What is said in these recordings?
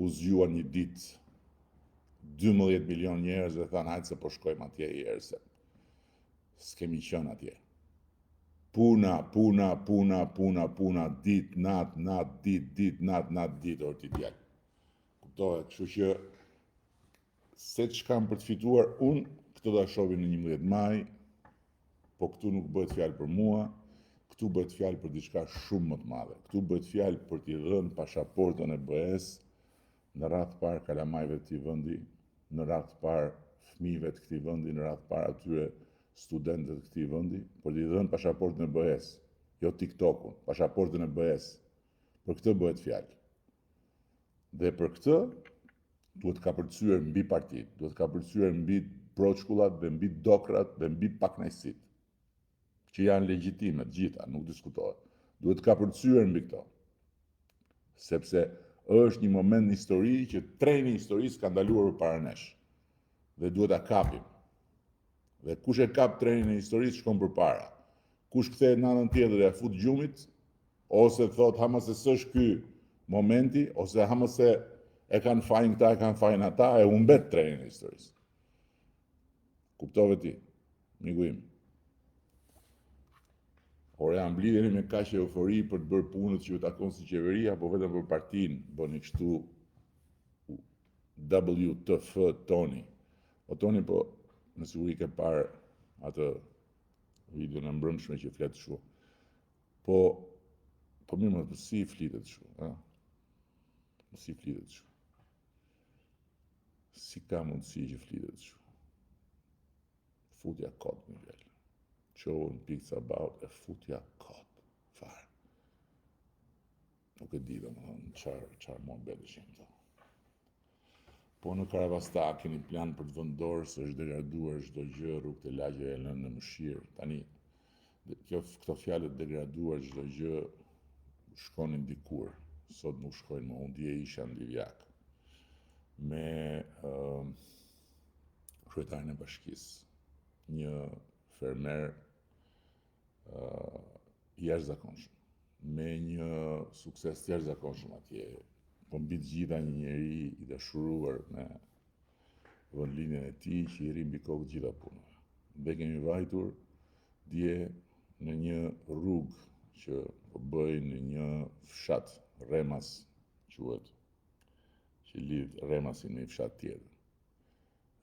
u zgjuan një ditë 12 milion njerëz dhe thanë hajtë se po shkojmë atje i herë se s'kemi qenë atje. Puna, ditë, natë, orë t'i djallë. Kuptohet, kështu që se që kam për të fituar unë, këto da shohin në 11 maj, po këtu nuk bëhet fjalë për mua, këtu bëhet fjalë për diçka shumë më të madhe. Këtu bëhet fjalë për t'i dhënë pasaportën e BE-s në radhë të parë kalamajve të këtij vendi, në radhë të parë fëmijëve të këtij vendi, në radhë të parë atyre studentëve të këtij vendi, për t'i dhënë pasaportën e BE-s, jo TikTokun, pasaportën e BE-s. Për këtë bëhet fjalë. Dhe për këtë duhet ka përcyer mbi partitë, duhet ka përcyer mbi proçkullat dhe mbi dokrat dhe mbi pakënaqësitë, që janë legjitime të gjitha, nuk diskutohet. Duhet ka përcyer mbi këto. Sepse është një moment në histori që treni i historisë ka ndaluar përpara nesh. Dhe duhet ta kapim. Dhe kush e kap trenin e historisë shkon përpara. Kush kthehet në anën tjetër e fut gjumit, ose thot hama se s'është ky momenti, ose hama se e kanë fajin këta, e kanë fajin ata, e humbet trenin e historisë. Kuptove ti, miku im. Por e amblidheni me kaq eufori për të bërë punët që ju takon si qeveri, apo vetëm për partinë bëni kështu WTF Toni. O Toni, po në siguri ke parë atë videon e mbrëmshme që flet kështu. Po mirë më si flitet kështu, ha? Si flitet kështu. Si ka mundësi që flitet kështu. Futja kot më vjen. Show pics about e futja kot. Fare. Nuk e di domethënë çfarë mund bëhet këtu. Po në Karavasta keni plan për të vendorë se është degraduar çdo gjë, rrugët e lagjeve e lënë në mëshirë. Tani këto fjalë të degraduar çdo gjë shkonin dikur. Sot nuk shkojnë më, unë dje isha në Divjak me kryetarin e bashkisë, një fermer jashtëzakonshëm, me një sukses jashtëzakonshëm atje, po mbi të gjitha një njeri i dashuruar me vendlinjen e tij që i rri mbi kokë të gjitha punëve. Dhe kemi vajtur dje në një rrugë që po bëjnë në një fshat, Remas quhet, që lidh Remasin me një fshat tjetër.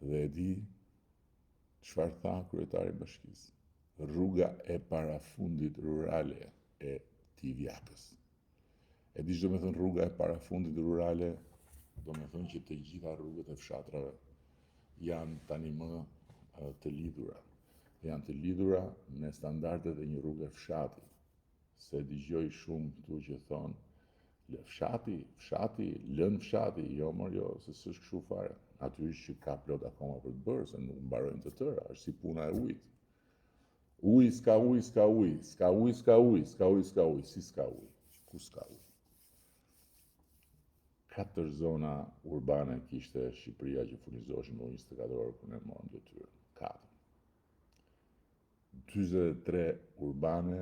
Dhe e di çfarë tha kryetari i bashkisë. Rruga e parafundit rurale e Divjakës. E di çdo me thënë rruga e parafundit rurale, do me thënë që të gjitha rrugët e fshatrave janë tani më të lidhura. Janë të lidhura me standardet e një rruge fshati. Se dëgjoj shumë këtu që thonë fshati, lën fshati, jo mor jo, se s'është kështu fare. Natyrisht që ka plot akoma për të bërë, se nuk mbarojnë të tëra, është si puna e ujit. S'ka ujë, si s'ka ujë, ku s'ka ujë. 4 zona urbane kishte Shqipëria që furnizoheshin me ujë 24 orë kur ne morëm detyrën. 4. 43 urbane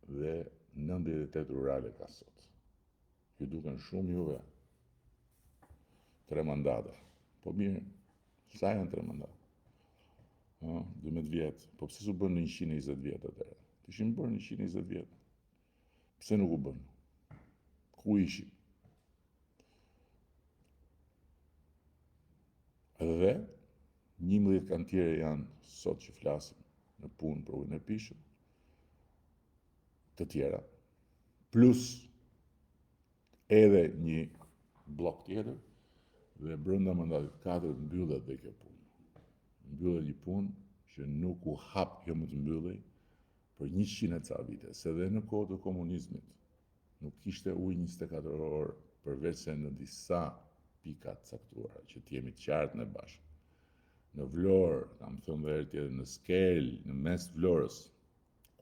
dhe 98 rurale ka sot. Ju duken shumë juve 3 mandate. Po mirë, sa janë 3 mandate? 12 vjetë. Po pse s'u bën në 120 vjetë atëherë? Ishin bërë në 120 vjetë. Pse nuk u bën? Ku ishin? Dhe 11 kantiere janë sot që flasim në punë për ujin e pishëm, të tjera, plus edhe një blok tjetër, dhe brenda mandatit 4 mbyllet dhe kjo punë. Mbyllet një punë që nuk u hap kjo më të mbyllej për 100 e ca vite, se dhe në kohë të komunizmit nuk kishte ujë 24 orë, përveç se në disa pika të caktuara, që t'jemi të qartë në bashkë. Në Vlorë, kam thënë dhe herë tjetër, në Skel, në mes Vlorës,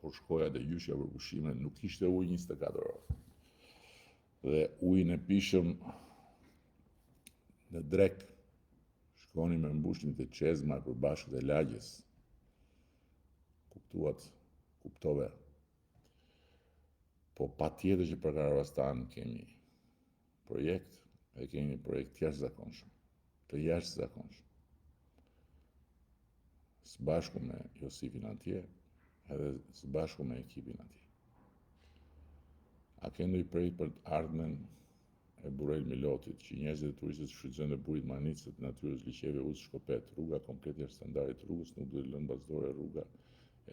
kur shkoja dhe gjyshja për pushime, nuk kishte ujë 24 orë. Dhe ujin e pishëm në Drek, shkoni me mbushmit e Çezma përbashkët e lagjes. Kuptove. Po patjetër që për Karavastan kemi projekt, e kemi një projekt të jashtëzakonshëm. Së bashku me Josifin atje, edhe së bashku me ekipin atje. A ke ndonjë projekt për të ardhmen e Burel Milotit, që njerëzit e turistët shfrytëzojnë dhe burit Manicët, natyrës, liqeve, udhës Shkopet, rruga komplet jashtë standardit rrugës, nuk duhet lënë bazdore rruga e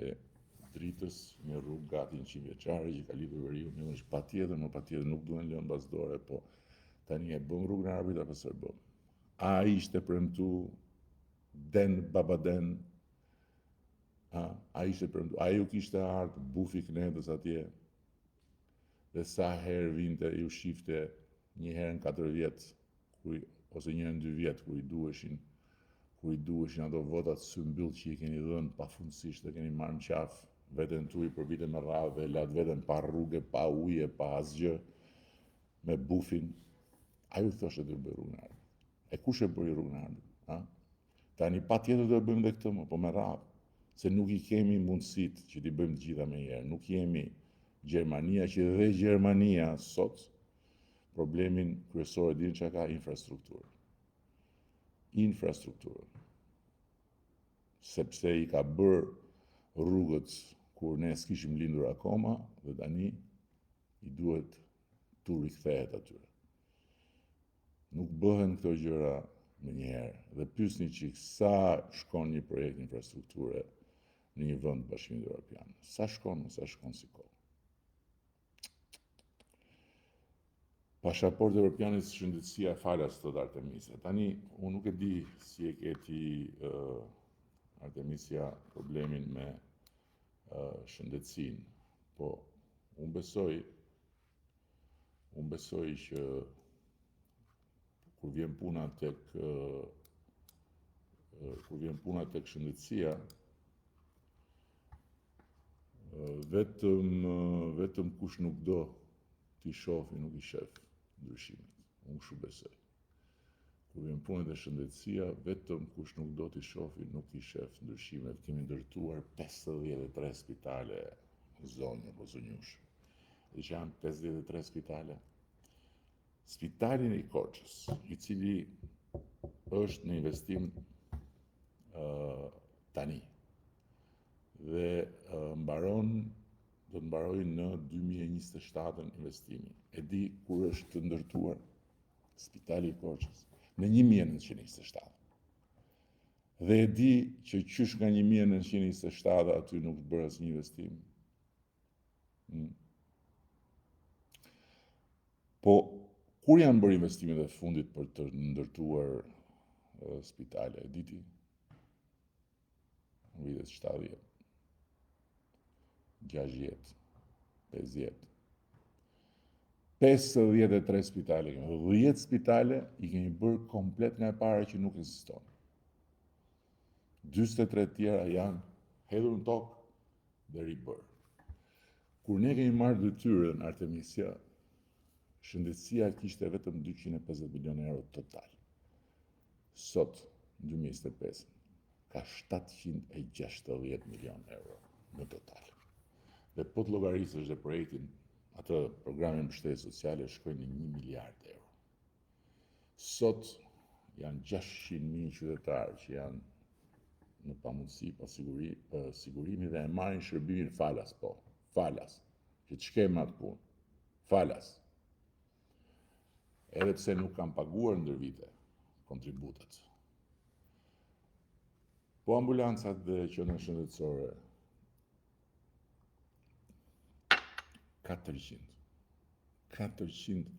Dritës, një rrugë gati 100 vjeçare që ka lidhur veriun, më është patjetër nuk duhen lënë bazdore, po tani e bëm rrugën e Arabit apo s'e bëm. A ishte premtu Den Babaden, a ishte premtu, a ju kishte ardhur bufi Knedës atje, dhe sa herë vinte ju shifte një herë në 4 vjet, ose një herë në 2 vjet, kur i duheshin ato votat symbyll që i keni dhënë pafundësisht, dhe keni marrë në qafë veten tuaj për vite me radhë, dhe lat veten pa rrugë, pa ujë, pa asgjë, me bufin. A ju thoshte të bëj rrugën e Arabit? E kush e bëri rrugën e Arabit? Tani patjetër do e bëjmë dhe këtë, po me radhë, se nuk i kemi mundësitë që t'i bëjmë të gjitha me njëherë. Nuk jemi Gjermania, që dhe Gjermania sot problemin kryesor e dinë çka ka, infrastrukturë. Sepse i ka bërë rrugët kur ne s'kishim lindur akoma, dhe tani i duhet tu rikthehet atyre. Nuk bëhen këto gjëra me njëherë, dhe pyesni çik sa shkon një projekt infrastrukture në një vend Bashkimit Evropian. Sa shkon si kohë. Pasaportë evropiane si shëndetësia, falas, thot Artemisia. Tani, unë nuk e di si e ke ti Artemisia problemin me shëndetësinë, po unë besoj që kur vjen puna tek shëndetësia, vetëm kush nuk do t'i shofi, nuk i shef ndryshimet. Unë kështu besoj. Kur vjen puna te shëndetësia, vetëm kush nuk do t'i shofi, nuk i shef ndryshimet. Kemi ndërtuar 53 spitale zonjë apo zonjush. Dhe që janë 53 spitale? Spitalin i Korçës, i cili është në investim tani, dhe do të mbarojë në 2027 investimi. E di kur është të ndërtuar Spitali i Korçës? Në 1927. Dhe e di që qysh nga 1927 aty nuk bërë asnjë investim. Po, kur janë bërë investimet e fundit për të ndërtuar spitale, e diti? Në vitet 70, 60, 50. 53 spitale, 10 spitale i kemi bërë komplet nga e para që nuk ekziston. 43 tjera janë hedhur në tokë dhe ribërë. Kur ne kemi marrë detyrën Artemisia, shëndetësia kishte vetëm 250 milion euro total. Sot, në 2025, ka 760 milion euro në total. Dhe po të llogarisësh dhe projektin, atë programin mbështetje sociale, shkojnë në 1 miliard euro. Sot janë 600.000 qytetarë që janë në pamundësi pa sigurimi dhe e marrin shërbimin falas, që të shkem atë punë, falas. Edhe pse nuk kanë paguar ndër vite kontributet. Po ambulancat dhe qendrat shëndetësore, 400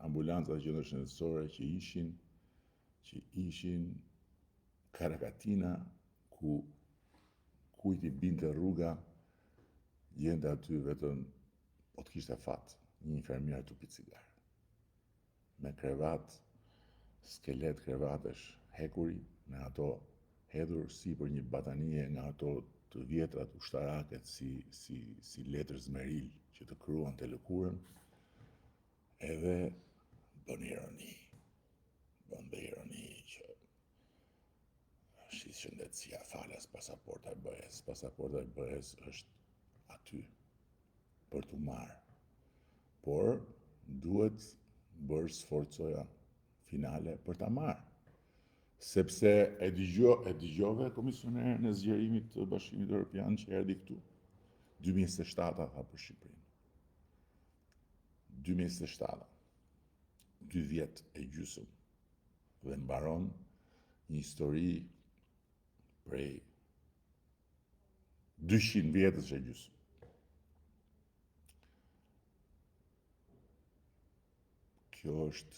ambulanca dhe qendra shëndetësore që ishin Karakatina, ku kujt i binte rruga, gjente aty vetëm, po të kishte fat, një infermier tupi cigar. Me krevat, skelet krevatesh hekuri, me ato hedhur si për një batanie nga ato të vjetrat ushtaraket si letër zmeril që të kryuan të lëkurën, edhe bën ironi që shi shëndetësia falas pasaporta e BE-s. Pasaporta e BE-s është aty për t'u marrë, por duhet bërë sforcoja finale për ta marrë. Sepse e dëgjove komisionerin e zgjerimit të Bashkimit Evropian që erdhi këtu. 2027 tha për Shqipërinë. 2027, 2 vjet e gjysmë, dhe mbaron një histori prej 200 vjetës e gjysmë. Kjo është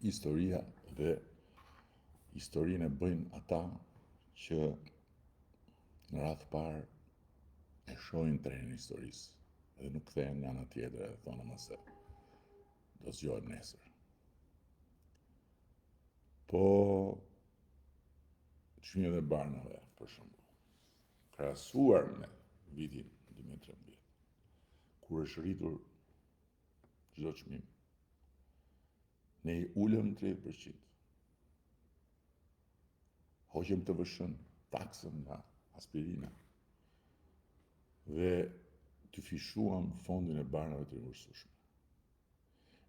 historia dhe historinë e bëjnë ata që në radhë parë e shohin trenin e historisë dhe nuk kthehen nga ana tjetër e thonë mëse do zgjohet nesër. Po çmimet e barnave, për shembull, krahasuar me vitin 2013, kur është rritur çdo çmim, ne i ulëm 30%. Hoqëm të vëshën taksën nga aspirina dhe të fishuam fondin e barnave të rimbursueshme.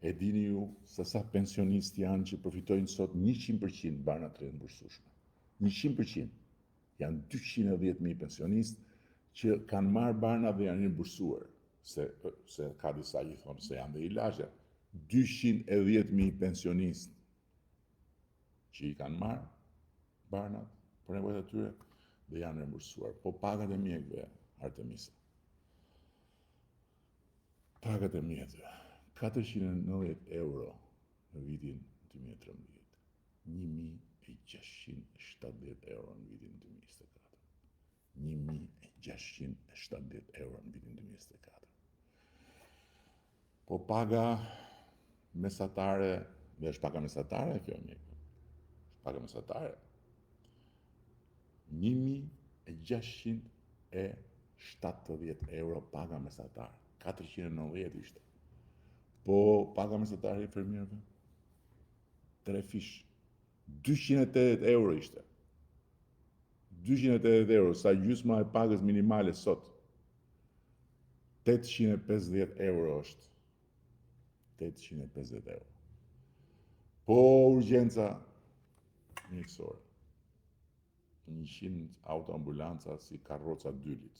E dini ju se sa pensionistë janë që përfitojnë sot 100% barna të rimbursueshme. 100%. Janë 210.000 pensionistë që kanë marrë barna dhe janë rimbursuar, se ka disa që thonë se janë dhe ilazhe. 210.000 pensionistë që i kanë marrë barnat për nevojat e tyre dhe janë rimbursuar. Po pagat e mjekëve, Artemisa. Pagat e mjekëve, 490 euro në vitin 2013, 1.670 euro në vitin 2024. 1.670 euro në vitin 2024. Po paga mesatare, dhe është paga mesatare kjo mjekë, është paga mesatare, 1.670 euro paga mesatare, 490 ishte. Po paga mesatare i infermierëve, 3 fish, 280 euro ishte. 280 euro, sa gjysma e pagës minimale sot. 850 euro është. 850 euro. Po urgjenca mjekësore. 100 autoambulanca si karroca dylit.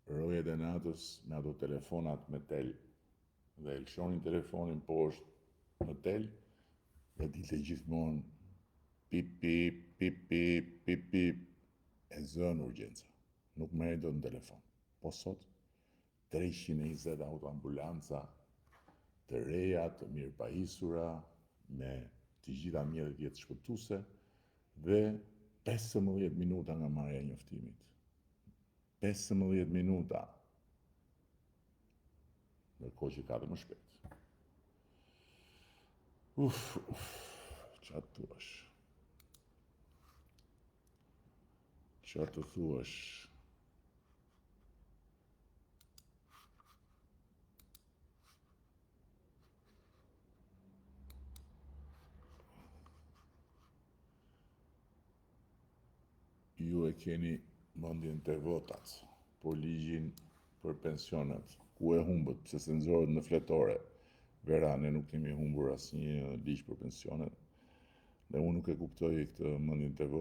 Rojet e natës me ato telefonat me tel dhe e lëshonin telefonin poshtë në tel dhe dilte gjithmonë pip pip pip pip pip pip e zënë urgjenca. Nuk merrej dot në telefon. Po sot 320 autoambulanca të reja, të mirëpajisura, me të gjitha mjetet jetë shpëtuese dhe 15 minuta nga marrja e njoftimit. 15 minuta. Ndërkohë që ka dhe më shpejt. Çfarë thuash? Çfarë të thuash? Ju e keni mendjen të votat, por ligjin për pensionet, ku e humbët, pse cenzurohet në fletore. Vera, ne nuk kemi humbur asnjë ligj për pensionet, dhe unë nuk e kuptoj këtë mendjen të votat.